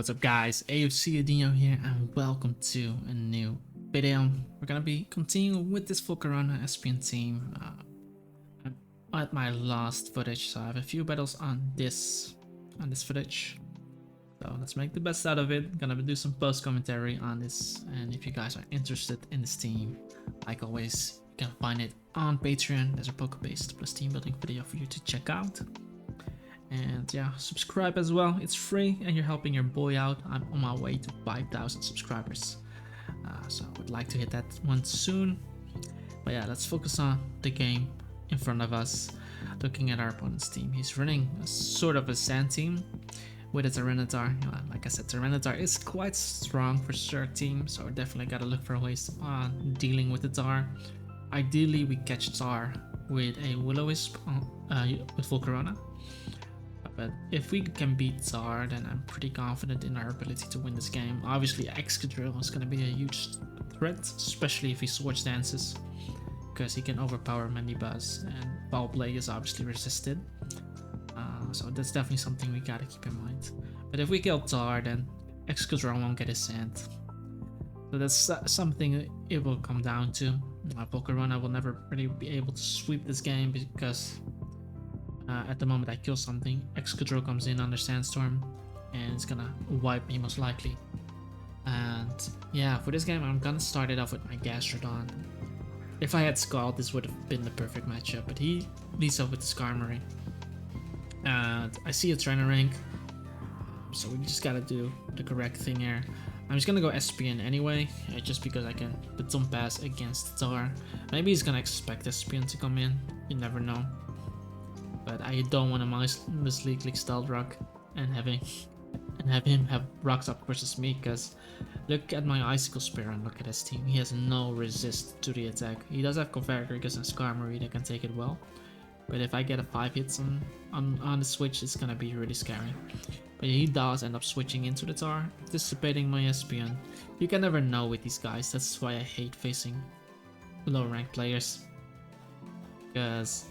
what's up guys, AFC Adino here and welcome to a new video. We're gonna be continuing with this full Corona SPN team. I'm at my last footage, so I have a few battles on this footage. So let's make the best out of it. Gonna do some post commentary on this, and if you guys are interested in this team, like always, you can find it on Patreon. There's a poke-based plus team building video for you to check out. And yeah, subscribe as well, it's free and you're helping your boy out. I'm on my way to 5,000 subscribers, so I would like to hit that one soon. But yeah, let's focus on the game in front of us. Looking at our opponent's team, he's running a sort of a sand team with a Tyranitar. Like I said, Tyranitar is quite strong for Zerg team, so we definitely gotta look for ways on dealing with the Tar. Ideally we catch Tar with a Will-O-Wisp with full Corona. But if we can beat Tar, then I'm pretty confident in our ability to win this game. Obviously, Excadrill is going to be a huge threat, especially if he Swords Dances, because he can overpower Mandibuzz, and Foul Play is obviously resisted. So that's definitely something we gotta keep in mind. But if we kill Tar, then Excadrill won't get his sand. So that's something it will come down to. Pokerona will never really be able to sweep this game because at the moment I kill something, Excadrill comes in under Sandstorm and it's gonna wipe me most likely. And yeah, for this game I'm gonna start it off with my Gastrodon. If I had Scald, this would have been the perfect matchup, but he leads up with the Skarmory. And I see a trainer rank, so we just gotta do the correct thing here. I'm just gonna go SPN anyway, just because I can Baton Pass against Tar. Maybe he's gonna expect SPN to come in, you never know. But I don't want to mindlessly click Stealth Rock and have him have rocks up versus me, because look at my Icicle Spear and look at his team. He has no resist to the attack. He does have Convergrigus and Skarmory that can take it well, but if I get a 5 hits on the switch, it's gonna be really scary. But he does end up switching into the Tar, anticipating my SPN. You can never know with these guys. That's why I hate facing low rank players, because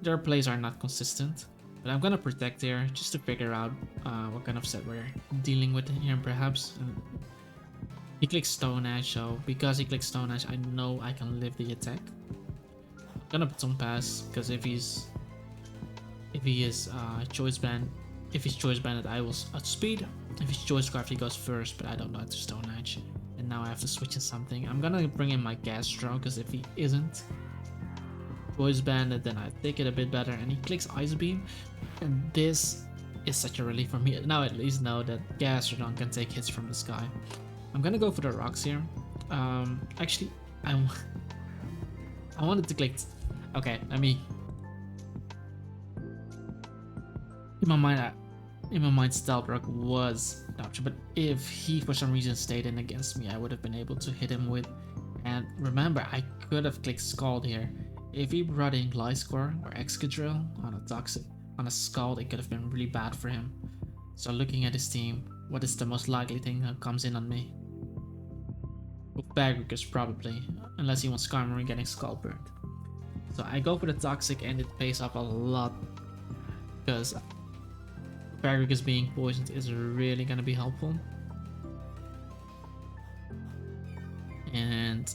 their plays are not consistent. But I'm gonna protect here just to figure out what kind of set we're dealing with here perhaps. He clicks Stone Edge, so because he clicks Stone Edge, I know I can live the attack. I'm gonna put some pass, because if he is choice banded, I will outspeed. If he's choice scarf, he goes first, but I don't know how to Stone Edge. And now I have to switch in something. I'm gonna bring in my Gastro, because if he isn't Choice Banded, then I take it a bit better, and he clicks Ice Beam, and this is such a relief for me. Now at least know that Gastrodon can take hits from the sky. I'm gonna go for the rocks here. Actually, I wanted to click. Okay, let me. In my mind, Stealth Rock was an option, but if he for some reason stayed in against me, I would have been able to hit him with. And remember, I could have clicked Scald here. If he brought in Gliscor or Excadrill on a Scald, it could have been really bad for him. So looking at his team, what is the most likely thing that comes in on me? Bagrigus probably, unless he wants Skarmory getting Scald burned. So I go for the Toxic, and it pays off a lot, because Bagrigus being poisoned is really gonna be helpful. And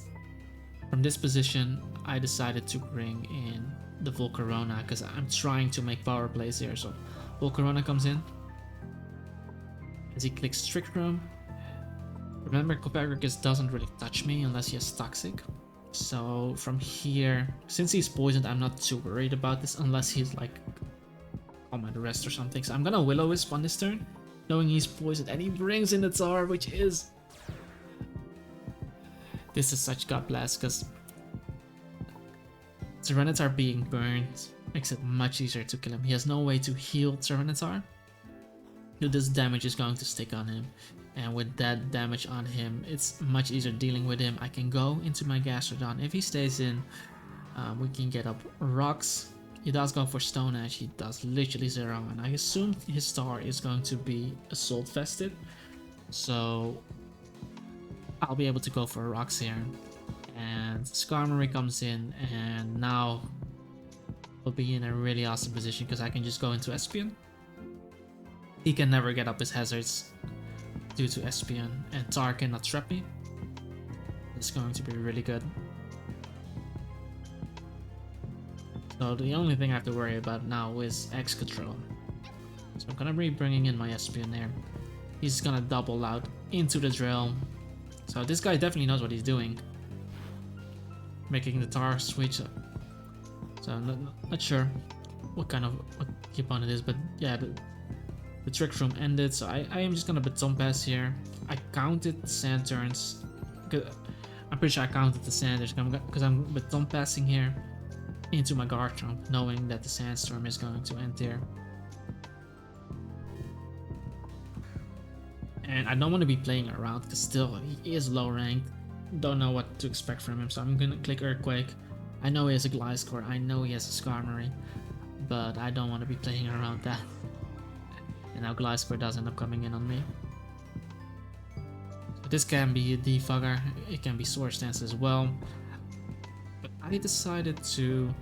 from this position, I decided to bring in the Volcarona, because I'm trying to make power plays here. So Volcarona comes in as he clicks Trick Room. Remember, Convergrigus doesn't really touch me unless he has Toxic. So from here, since he's poisoned, I'm not too worried about this unless he's like on my rest or something. So I'm gonna Will-O-Wisp on this turn, knowing he's poisoned, and he brings in the Tar, which is... This is such God bless, because Tyranitar being burned makes it much easier to kill him. He has no way to heal Tyranitar. This damage is going to stick on him, and with that damage on him, it's much easier dealing with him. I can go into my Gastrodon. If he stays in, we can get up rocks. He does go for Stone Edge. He does literally 0, and I assume his Star is going to be Assault Vested, so I'll be able to go for rocks here. And Skarmory comes in, and now we'll be in a really awesome position, because I can just go into SPN. He can never get up his hazards. due to SPN, and Tar cannot trap me. It's going to be really good. So the only thing I have to worry about now is Excadrill. So I'm gonna be bringing in my SPN there. He's gonna double out into the drill. So this guy definitely knows what he's doing. Making the Tar switch. So I'm not sure what the opponent is, but yeah, the trick room ended. So I am just gonna baton pass here. I counted sand turns. I'm pretty sure I counted the sand because I'm baton passing here into my guard trump, knowing that the sandstorm is going to end here. And I don't want to be playing around because still he is low ranked. Don't know what to expect from him, so I'm gonna click Earthquake. I know he has a Gliscor, I know he has a Skarmory, but I don't want to be playing around that. And now Gliscor does end up coming in on me. So this can be a Defogger, it can be Swords Dance as well. But I decided to...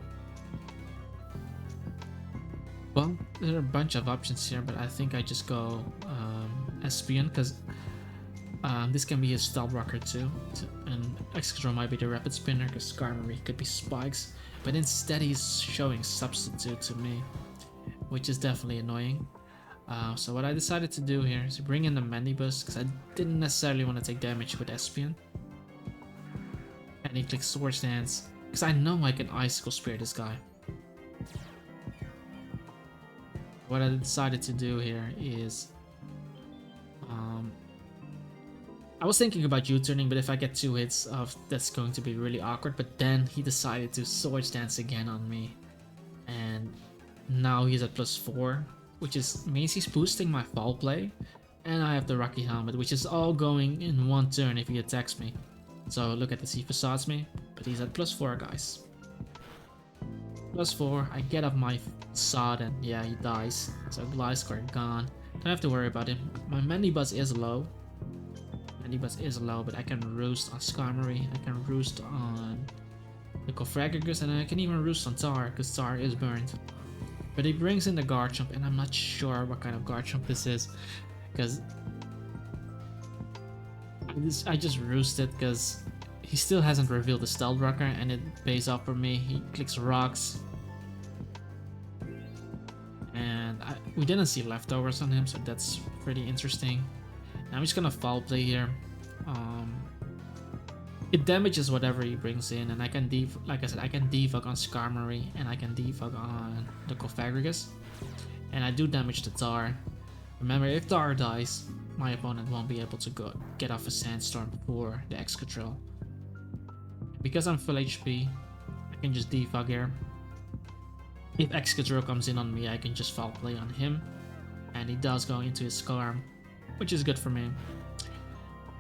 Well, there are a bunch of options here, but I think I just go Espion, because this can be a Stealth Rocker too, and Excadrill might be the Rapid Spinner, because Skarmory could be Spikes, but instead he's showing Substitute to me, which is definitely annoying. So what I decided to do here is bring in the Mandibus, because I didn't necessarily want to take damage with Espion. And he clicks Swords Dance, because I know I can Icicle Spear this guy. What I decided to do here is... I was thinking about U-turning, but if I get 2 hits of, that's going to be really awkward. But then he decided to Swords Dance again on me, and now he's at +4, which means he's boosting my Foul Play, and I have the Rocky Helmet, which is all going in 1 turn if he attacks me. So look at this, he facades me, but he's at +4, guys. +4, I get up my sod, and yeah, he dies. So Gliscor gone. Don't have to worry about him. My Mandibuzz is low. Mandibuzz is low, but I can roost on Skarmory, I can roost on the Cofragrigus, and I can even roost on Tar, because Tar is burned. But he brings in the Garchomp, and I'm not sure what kind of Garchomp this is, because I just roosted, because he still hasn't revealed the Stealth Rocker, and it pays off for me. He clicks Rocks, and we didn't see leftovers on him, so that's pretty interesting. Now I'm just gonna Foul Play here. It damages whatever he brings in, and I can like I said, I can defog on Skarmory, and I can defog on the Cofagrigus, and I do damage the Tar. Remember, if Tar dies, my opponent won't be able to get off a Sandstorm for the Excadrill. Because I'm full HP, I can just defog here. If Excadrill comes in on me, I can just Foul Play on him, and he does go into his Skarm, which is good for me.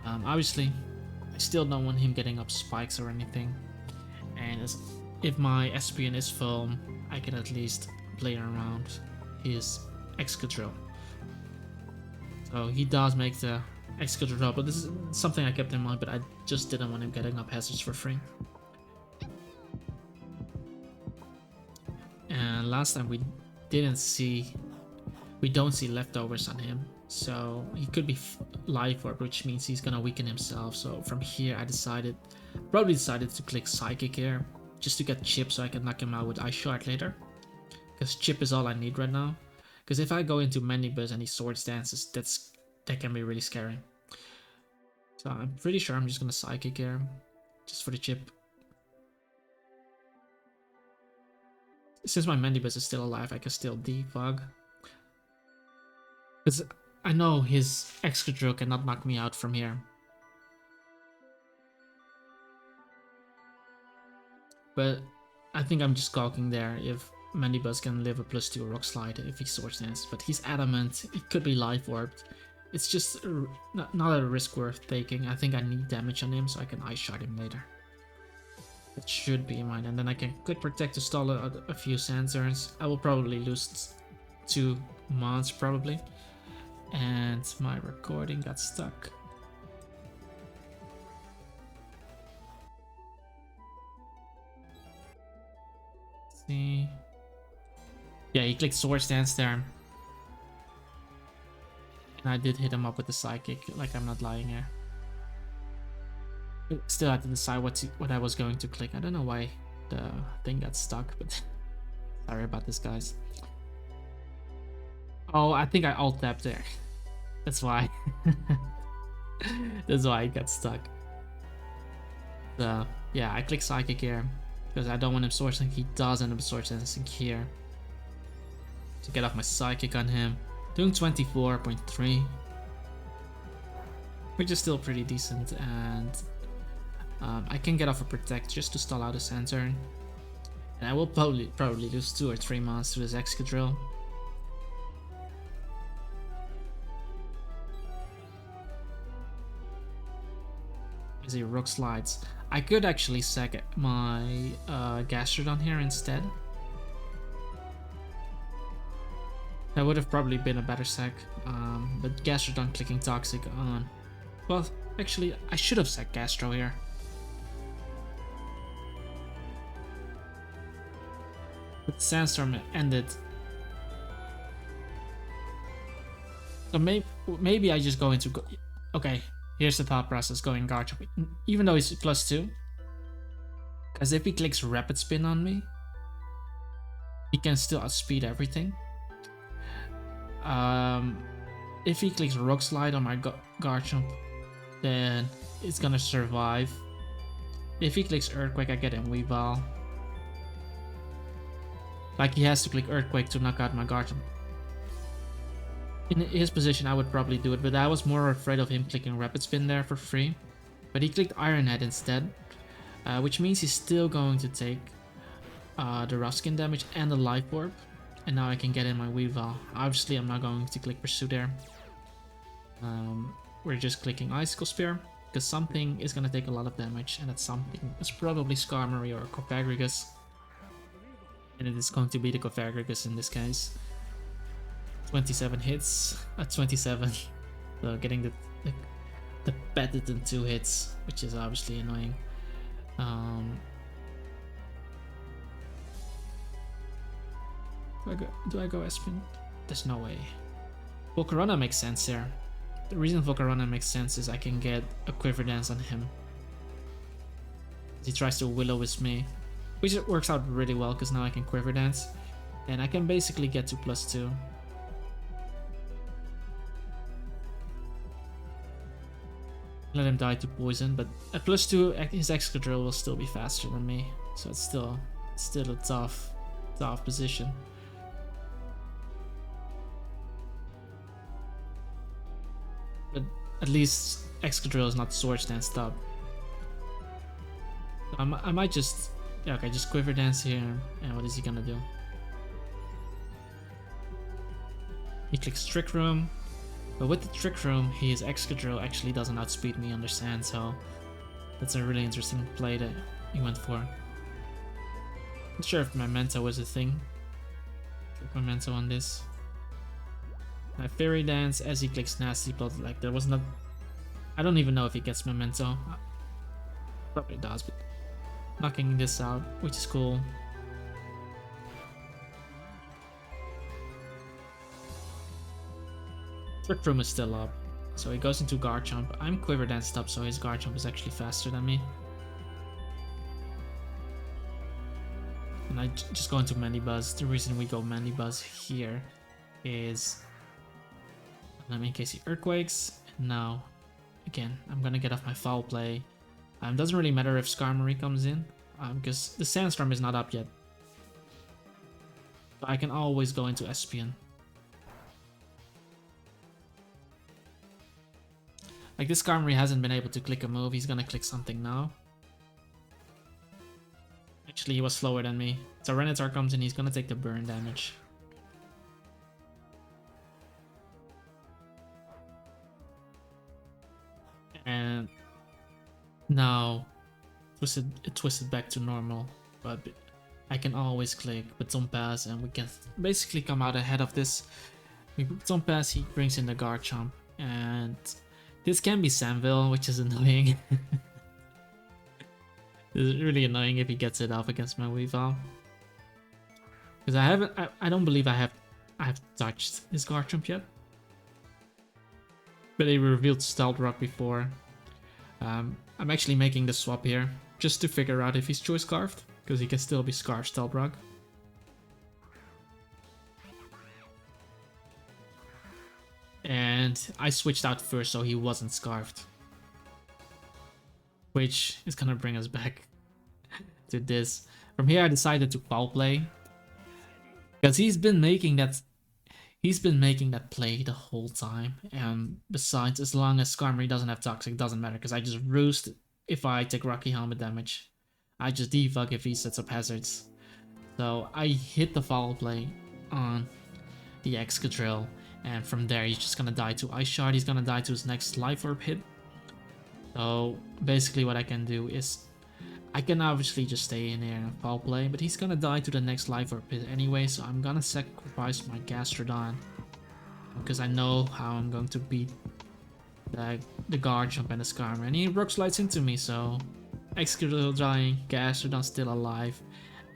Obviously, I still don't want him getting up Spikes or anything, and if my SPN is full, I can at least play around his Excadrill. So he does make the Excadrill, but this is something I kept in mind, but I just didn't want him getting up hazards for free. And last time we don't see leftovers on him, so he could be Life Orb, which means he's gonna weaken himself. So from here I probably decided to click Psychic here, just to get Chip so I can knock him out with Ice Shard later, because Chip is all I need right now. Because if I go into Mandibuzz and he Swords Dances, that can be really scary. So I'm pretty sure I'm just gonna Psychic here, just for the Chip. Since my Mandibuzz is still alive, I can still defog. Because I know his Excadrill cannot knock me out from here. But I think I'm just gawking there if Mandibuzz can live a +2 Rock Slide if he Swords Dance. But he's adamant, it could be Life Orbed. It's just not a risk worth taking. I think I need damage on him so I can Ice Shard him later. That should be mine, and then I can click Protect to stall a few sand turns. I will probably lose 2 Mons probably. And my recording got stuck. Let's see. Yeah, he clicked Swords Dance there. And I did hit him up with the Psychic, like I'm not lying here. Still had to decide what I was going to click. I don't know why the thing got stuck, but sorry about this, guys. Oh, I think I alt tapped there. That's why. That's why it got stuck. So yeah, I click Psychic here because I don't want him Sword Sensing. He does end up Sword Sensing here. To get off my Psychic on him. Doing 24.3. Which is still pretty decent, and I can get off a Protect just to stall out a Santurn. And I will probably lose 2 or 3 mons to this Excadrill. As he Rock Slides. I could actually sack my Gastrodon here instead. That would have probably been a better sack, but Gastrodon clicking Toxic on. Well, actually, I should have sacked Gastro here. But Sandstorm ended. So maybe I just go into... Okay, here's the thought process going Garchomp. Even though he's +2. Because if he clicks Rapid Spin on me, he can still outspeed everything. If he clicks Rock Slide on my Garchomp, then it's gonna survive. If he clicks Earthquake, I get him Weavile. Like, he has to click Earthquake to knock out my Garchomp. In his position, I would probably do it, but I was more afraid of him clicking Rapid Spin there for free. But he clicked Iron Head instead, which means he's still going to take the Rough Skin damage and the Life Orb. And now I can get in my Weavile. Obviously, I'm not going to click Pursue there. We're just clicking Icicle Spear, because something is going to take a lot of damage, and that something is probably Skarmory or Cofagrigus. And it is going to be the Cofagrigus in this case. 27 hits at 27. So getting the petted in 2 hits, which is obviously annoying. Do I go Espeon? There's no way. Volcarona makes sense here. The reason Volcarona makes sense is I can get a Quiver Dance on him. He tries to Will-O-Wisp me, which works out really well because now I can Quiver Dance. And I can basically get to +2. Let him die to poison, but at +2 his Excadrill will still be faster than me. So it's still a tough position. But at least Excadrill is not Sword Dance up. So I might just... Yeah, okay, just Quiver Dance here. And what is he gonna do? He clicks Trick Room. But with the Trick Room, his Excadrill actually doesn't outspeed me on the sand, so... That's a really interesting play that he went for. Not sure if Memento was a thing. Click Memento on this. My Fairy Dance as he clicks Nasty Plot, like there was not... I don't even know if he gets Memento. Probably does, but... Knocking this out, which is cool. Trick Room is still up, so he goes into Garchomp. I'm Quiver Danced up, so his Garchomp is actually faster than me. And I just go into Mandibuzz. The reason we go Mandibuzz here is... in case he Earthquakes. And now, again, I'm gonna get off my Foul Play. Doesn't really matter if Skarmory comes in, because the Sandstorm is not up yet. So I can always go into Espeon. Like, this Skarmory hasn't been able to click a move, he's gonna click something now. Actually, he was slower than me. So Renatar comes in, he's gonna take the burn damage. And now it twisted back to normal, but I can always click Baton Pass and we can basically come out ahead of this. We Baton Pass, he brings in the Garchomp, and this can be Samville, which is annoying. It's really annoying if he gets it off against my Weavile. Because I don't believe I have touched his Garchomp yet. but they revealed Stealth Rock before. I'm actually making the swap here just to figure out if he's Choice Scarfed, because he can still be Scarfed Stealth Rock. And I switched out first so he wasn't Scarfed, which is gonna bring us back to this. From here I decided to foul play, because he's been making that play the whole time. And besides, as long as Skarmory doesn't have Toxic, it doesn't matter, because I just roost if I take Rocky Helmet damage. I just defug if he sets up hazards. So I hit the foul play on the Excadrill, and from there he's just gonna die to Ice Shard. He's gonna die to his next Life Orb hit. So basically what I can do is, I can obviously just stay in here and foul play, but he's gonna die to the next Life Orb hit anyway, so I'm gonna sacrifice my Gastrodon, because I know how I'm going to beat the Guard Jump and the Skarmory. And he Rock Slides into me, so Excadrill dying, Gastrodon still alive,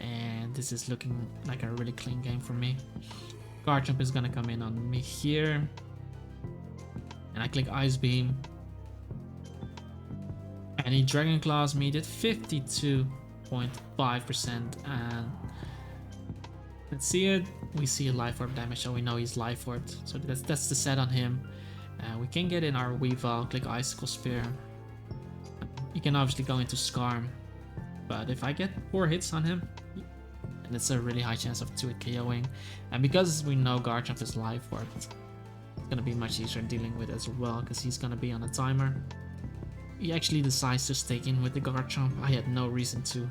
and this is looking like a really clean game for me. Guard Jump is gonna come in on me here, and I click Ice Beam, and he Dragon Claws me, did 52.5%, and let's see it. We see a Life Orb damage, so we know he's Life Orbed. So that's the set on him. We can get in our Weavile, click Icicle Spear. You can obviously go into Skarm, but if I get 4 hits on him, and it's a really high chance of 2-hit KOing. And because we know Guard Jump is Life Orb, it's gonna be much easier dealing with as well, because he's gonna be on a timer. He actually decides to stay in with the Guard Jump. I had no reason to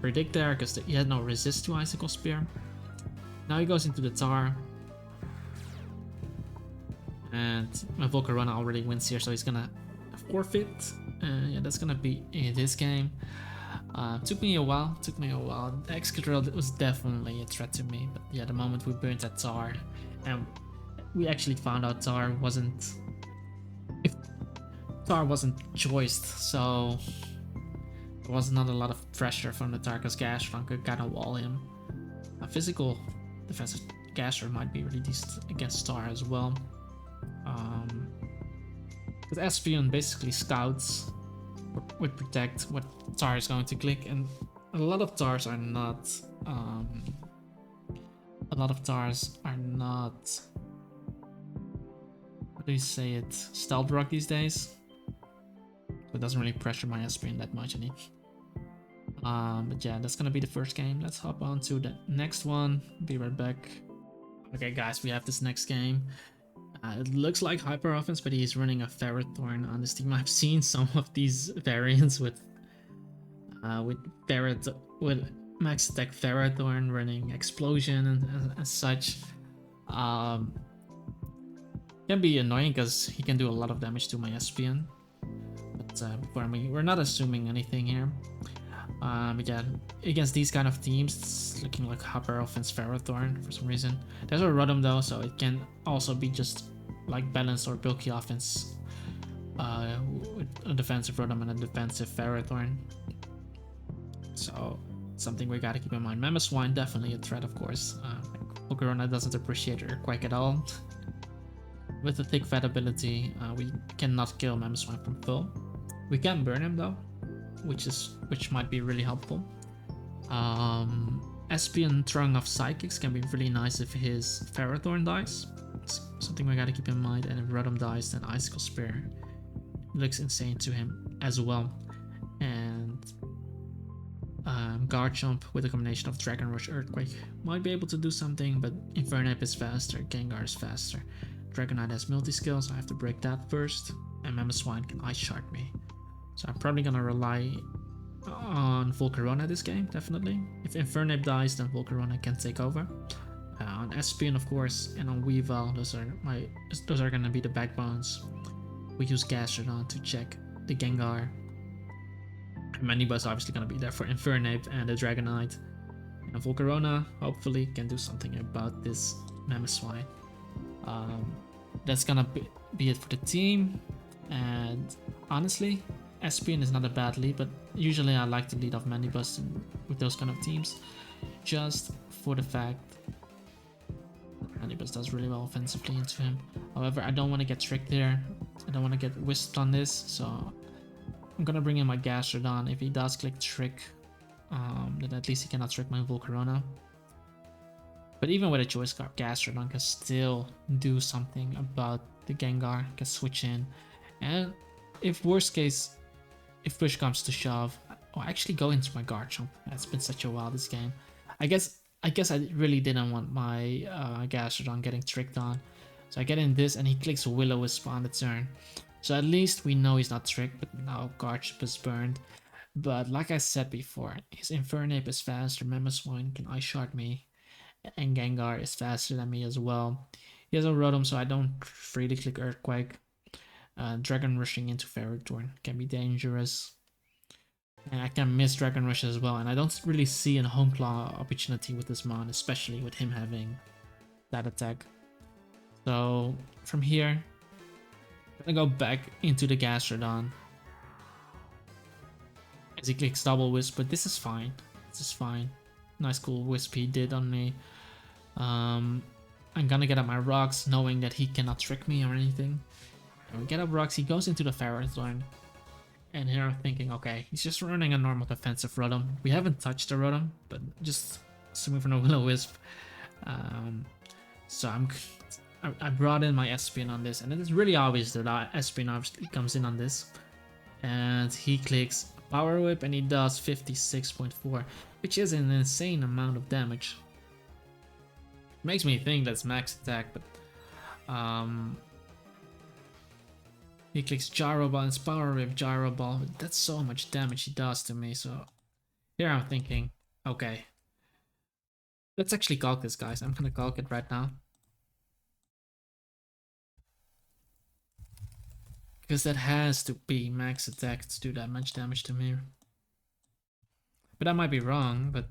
predict there, because he had no resist to Icicle Spear. Now he goes into the Tar. And my Volcarona already wins here, so he's gonna forfeit. Yeah, that's gonna be in this game. Took me a while. Excadrill was definitely a threat to me, but yeah, the moment we burnt that Tar, and we actually found out Tar wasn't choiced, so there was not a lot of pressure from the Tar, because Gastrodon could kind of wall him. A physical defensive Gastrodon might be really decent against Tar as well. Because Espeon basically scouts would protect what Tar is going to click, and a lot of Tars are not how do you say it, Stealth Rock these days, so it doesn't really pressure my Espeon that much any. But yeah, that's gonna be the first game. Let's hop on to the next one. Be right back. Okay guys, we have this next game. It looks like Hyper Offense, but he's running a Ferrothorn on this team. I've seen some of these variants with max attack Ferrothorn running Explosion and such. Can be annoying because he can do a lot of damage to my Espeon. But for me, we're not assuming anything here. But yeah, against these kind of teams, it's looking like Hyper Offense Ferrothorn for some reason. There's a Rotom though, so it can also be just like balanced or bulky offense with a defensive Rotom and a defensive Ferrothorn. So something we gotta keep in mind. Mamoswine definitely a threat, of course. Volcarona doesn't appreciate Earthquake at all. With the Thick Fat ability, we cannot kill Mamoswine from full. We can burn him though, which might be really helpful. Espeon throwing off Psychics can be really nice if his Ferrothorn dies. It's something we gotta keep in mind. And if Rotom dies, then Icicle Spear looks insane to him as well. And Guard Jump with a combination of Dragon Rush, Earthquake might be able to do something, but Infernape is faster, Gengar is faster. Dragonite has multi-skill, so I have to break that first. And Mamoswine can Ice Shard me. So I'm probably gonna rely on Volcarona this game, definitely. If Infernape dies, then Volcarona can take over. On Espeon, of course, and on Weavile, those are gonna be the backbones. We use Gastrodon to check the Gengar. Manibus obviously gonna be there for Infernape and the Dragonite. And Volcarona hopefully can do something about this Mamoswine. That's gonna be it for the team. And honestly, Espeon is not a bad lead, but usually I like to lead off Manibus with those kind of teams, just for the fact that Manibus does really well offensively into him. However, I don't want to get tricked there. I don't want to get whisked on this, so I'm gonna bring in my Gastrodon. If he does click Trick, then at least he cannot trick my Volcarona. But even with a choice card, Gastrodon can still do something about the Gengar, can switch in. And if worst case, if push comes to shove, I'll actually go into my Garchomp. It's been such a while this game. I guess I really didn't want my Gastrodon getting tricked on. So I get in this and he clicks Will-O-Wisp on the turn. So at least we know he's not tricked, but now Garchomp is burned. But like I said before, his Infernape is faster, Mamoswine can Ice Shard me, and Gengar is faster than me as well. He has a Rotom, so I don't freely click Earthquake. Dragon Rushing into Ferrothorn can be dangerous. And I can miss Dragon Rush as well, and I don't really see a Home Claw opportunity with this mon, especially with him having that attack. So from here, I'm gonna go back into the Gastrodon as he clicks Double Wisp, but this is fine. This is fine. Nice cool Wisp he did on me. I'm gonna get up my rocks, knowing that he cannot trick me or anything. And we get up rocks, he goes into the Ferrothorn. And here I'm thinking, okay, he's just running a normal defensive Rotom. We haven't touched the Rotom, but just assuming for no Will-O-Wisp. So I brought in my Espeon on this, and it is really obvious that Espeon obviously comes in on this. And he clicks Power Whip, and he does 56.4, which is an insane amount of damage. Makes me think that's max attack, but he clicks Gyro Ball and it's Power Whip Gyro Ball. That's so much damage he does to me. So here I'm thinking, okay, let's actually calc this, guys. I'm gonna calc it right now, because that has to be max attack to do that much damage to me. But I might be wrong, but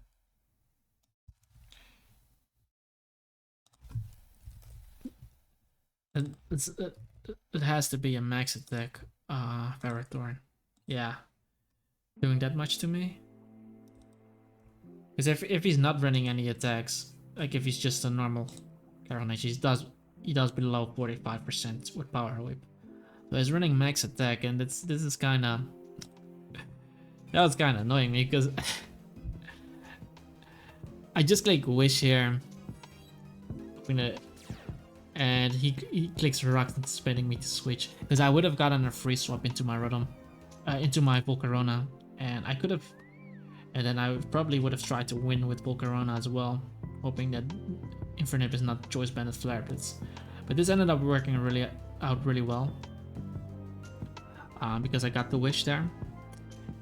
it has to be a max attack Ferrothorn. Yeah. Doing that much to me? Because if he's not running any attacks, like if he's just a normal Carnage, he does below 45% with Power Whip. So he's running max attack, and this is kinda... That was kinda annoying me, because... I just click Wish here. And he clicks Rock, anticipating me to switch, because I would have gotten a free swap into my Rotom, into my Volcarona, and I could have, and then I probably would have tried to win with Volcarona as well, hoping that Infernape is not Choice Banded Flare Blitz. But this ended up working out really well, because I got the Wish there,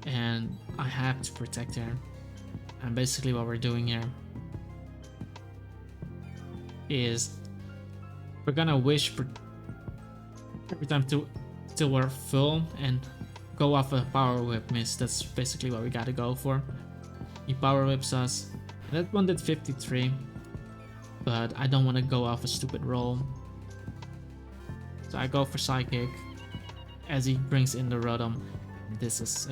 and I have to protect her. And basically what we're doing here is we're gonna wish for every time till we're full and go off a Power Whip miss. That's basically what we gotta go for. He Power Whips us. That one did 53, but I don't want to go off a stupid roll, so I go for Psychic as he brings in the Rotom. This is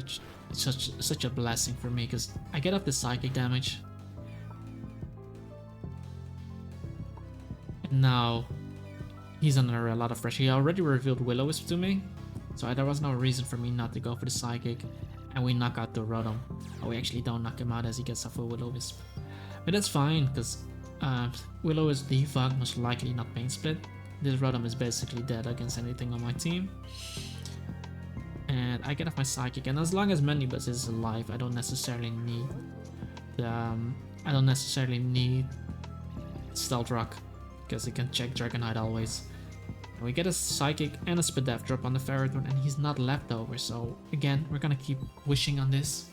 such a blessing for me, because I get off the Psychic damage, and now he's under a lot of pressure. He already revealed Will-O-Wisp to me, so there was no reason for me not to go for the Psychic, and we knock out the Rotom. Oh, we actually don't knock him out as he gets off a Will-O-Wisp. But that's fine, because Will-O-Wisp defog, most likely not Pain Split. This Rotom is basically dead against anything on my team. And I get off my Psychic, and as long as Manibus is alive, I don't necessarily need Stealth Rock, because it can check Dragonite always. And we get a Psychic and a Spadef drop on the Ferrothorn, and he's not left over, so again, we're gonna keep wishing on this.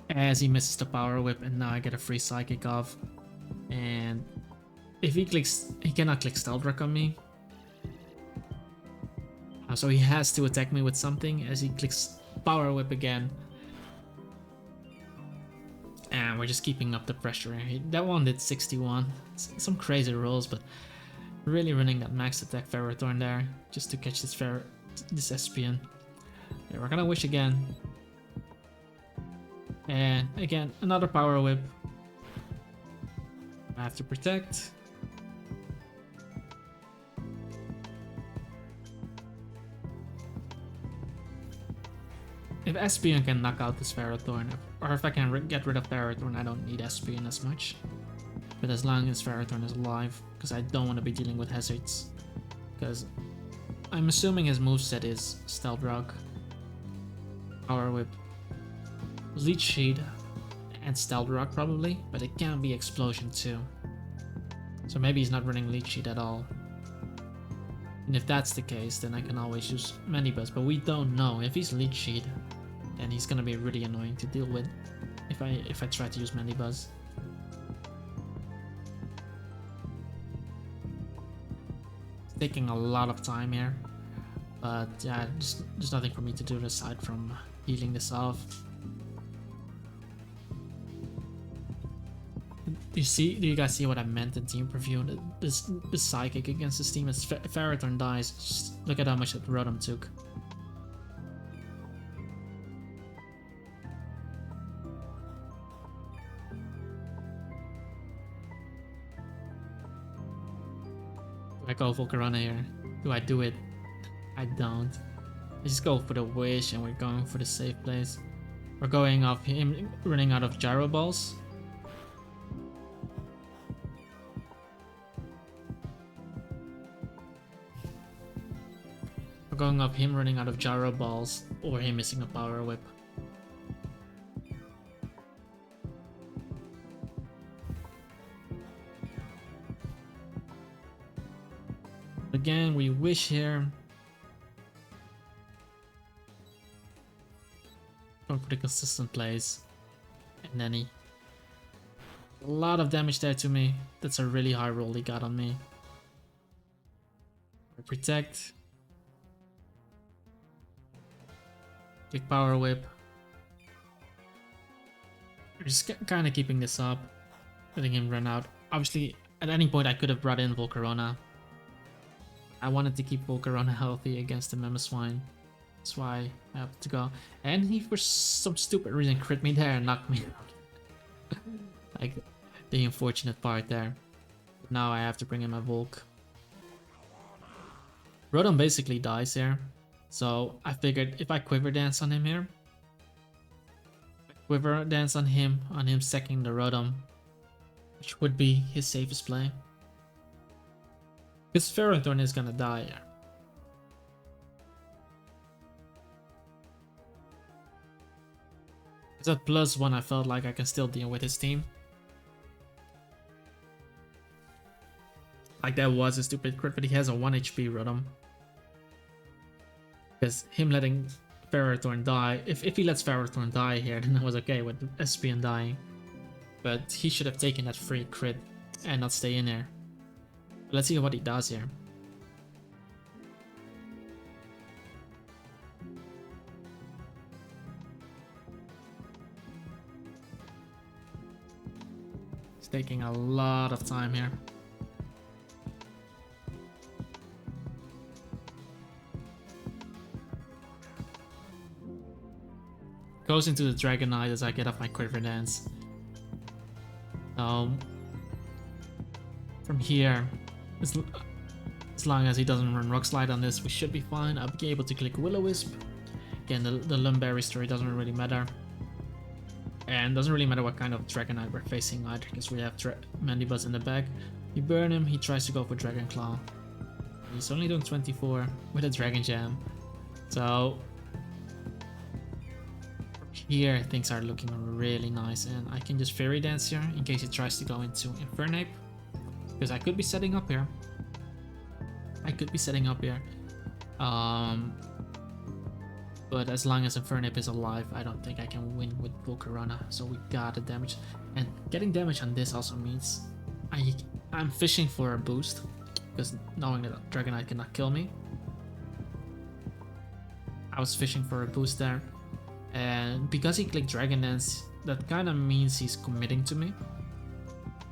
As he misses the Power Whip, and now I get a free Psychic off. And if he cannot click Stealth Rock on me. So he has to attack me with something as he clicks Power Whip again. And we're just keeping up the pressure. That one did 61. Some crazy rolls, but really running that max attack Ferrothorn there just to catch this Espeon. Yeah, we're gonna wish again. And again, another Power Whip. I have to protect. If Espion can knock out this Ferrothorn, or if I can get rid of Ferrothorn, I don't need Espion as much. But as long as Ferrothorn is alive, because I don't want to be dealing with hazards. Because I'm assuming his moveset is Stealth Rock, Power Whip, Leech Seed, and Stealth Rock probably, but it can be Explosion too. So maybe he's not running Leech Seed at all. And if that's the case, then I can always use Mandibuzz, but we don't know. If he's Leech Seed, then he's gonna be really annoying to deal with if I try to use Mandibuzz. It's taking a lot of time here, but yeah, there's nothing for me to do aside from healing this off. Do you guys see what I meant in team preview? This Psychic against this team, as Ferrothorn dies, just look at how much that Rotom took. Do I go Volcarona here? Do I do it? I don't. I just go for the Wish and we're going for the safe place. We're going off him running out of Gyro Balls. Going up him running out of Gyro Balls or him missing a Power Whip. Again, we wish here. Going for the consistent plays. And then he... A lot of damage there to me. That's a really high roll he got on me. Protect. Big Power Whip. We're just kind of keeping this up, letting him run out. Obviously, at any point I could have brought in Volcarona. I wanted to keep Volcarona healthy against the Mamoswine. That's why I have to go. And he, for some stupid reason, crit me there and knocked me out. Like, the unfortunate part there. But now I have to bring in my Volk. Rotom basically dies here. So I figured if I Quiver Dance on him here, Quiver Dance on him secking the Rotom, which would be his safest play. Because Ferrothorn is gonna die here. It's at +1, I felt like I can still deal with his team. Like that was a stupid crit, but he has a 1 HP Rotom. Because him letting Ferrothorn die, if he lets Ferrothorn die here, then I was okay with Espion dying. But he should have taken that free crit and not stay in there. Let's see what he does here. It's taking a lot of time here. Goes into the Dragonite as I get off my Quiver Dance. From here, as long as he doesn't run Rock Slide on this, we should be fine. I'll be able to click Will-O-Wisp. Again, the Lumberry story doesn't really matter. And doesn't really matter what kind of Dragonite we're facing either, because we have Mandibuzz in the back. You burn him, he tries to go for Dragon Claw. He's only doing 24 with a Dragon Jam. So here things are looking really nice, and I can just Fairy Dance here in case he tries to go into Infernape, because I could be setting up here. But as long as Infernape is alive, I don't think I can win with Volcarona. So we gotta damage, and getting damage on this also means I'm fishing for a boost, because knowing that Dragonite cannot kill me, I was fishing for a boost there. And because he clicked Dragon Dance, that kind of means he's committing to me.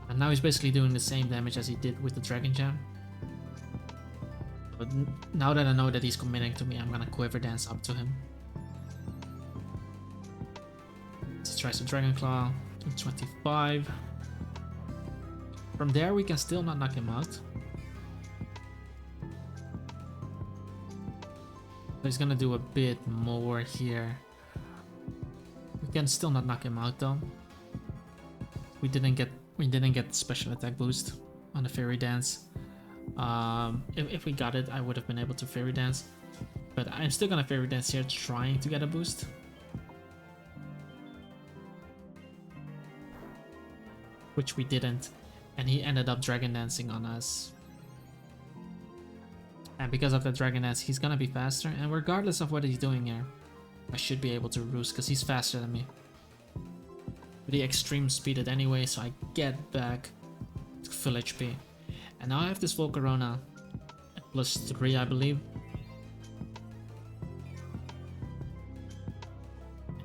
And now he's basically doing the same damage as he did with the Dragon Jam. But now that I know that he's committing to me, I'm gonna Quiver Dance up to him. He tries to Dragon Claw, 25. From there we can still not knock him out. So he's gonna do a bit more here. Can still not knock him out though. We didn't get special attack boost on the fairy dance. If we got it, I would have been able to fairy dance. But I'm still gonna fairy dance here, trying to get a boost. Which we didn't, and he ended up dragon dancing on us. And because of the dragon dance, he's gonna be faster. And regardless of what he's doing here, I should be able to roost because he's faster than me. But he extreme speeded anyway, so I get back to full HP. And now I have this Volcarona at +3, I believe.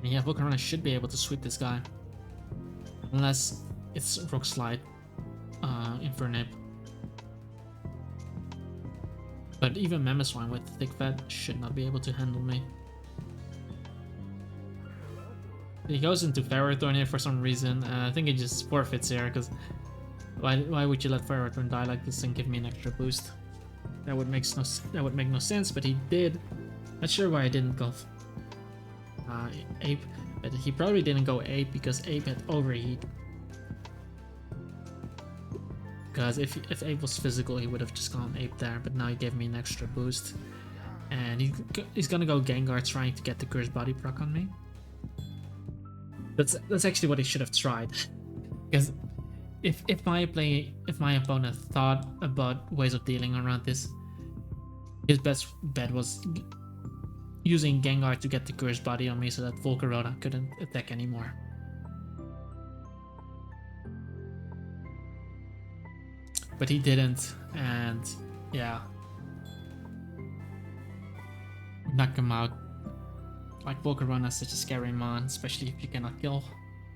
And yeah, Volcarona should be able to sweep this guy. Unless it's Rock Slide, Infernip. But even Mamoswine with Thick Fat should not be able to handle me. He goes into Ferrothorn here for some reason, and I think he just forfeits here, because why would you let Ferrothorn die like this and give me an extra boost? That would make no sense, but he did. Not sure why I didn't go Ape, but he probably didn't go Ape because Ape had Overheat. Because if Ape was physical, he would have just gone Ape there, but now he gave me an extra boost. And he's gonna go Gengar trying to get the Cursed Body proc on me. That's actually what he should have tried. Because if my opponent thought about ways of dealing around this, his best bet was using Gengar to get the Cursed Body on me so that Volcarona couldn't attack anymore. But he didn't, and yeah, knock him out. Like, Volcarona is such a scary mon, especially if you cannot kill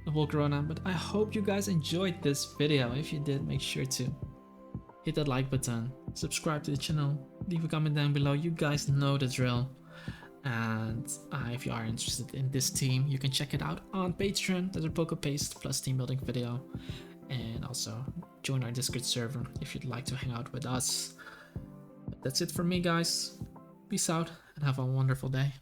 the Volcarona. But I hope you guys enjoyed this video. If you did, make sure to hit that like button, subscribe to the channel, leave a comment down below. You guys know the drill. And if you are interested in this team, you can check it out on Patreon. There's a PokePaste plus team building video. And also join our Discord server if you'd like to hang out with us. But that's it for me, guys. Peace out and have a wonderful day.